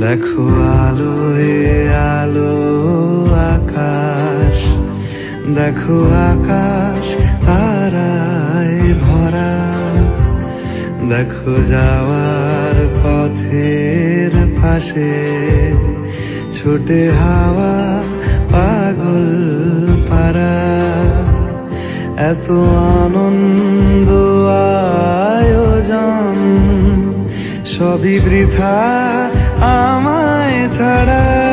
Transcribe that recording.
দেখো আলোয় আলো আকাশ, দেখো আকাশ তারায় ভরা, দেখো যাওয়ার পথের পাশে ছোটে হাওয়া পাগল পারা। এত আনন্দ আয়োজন সবই বৃথা আমায় ছাড়া।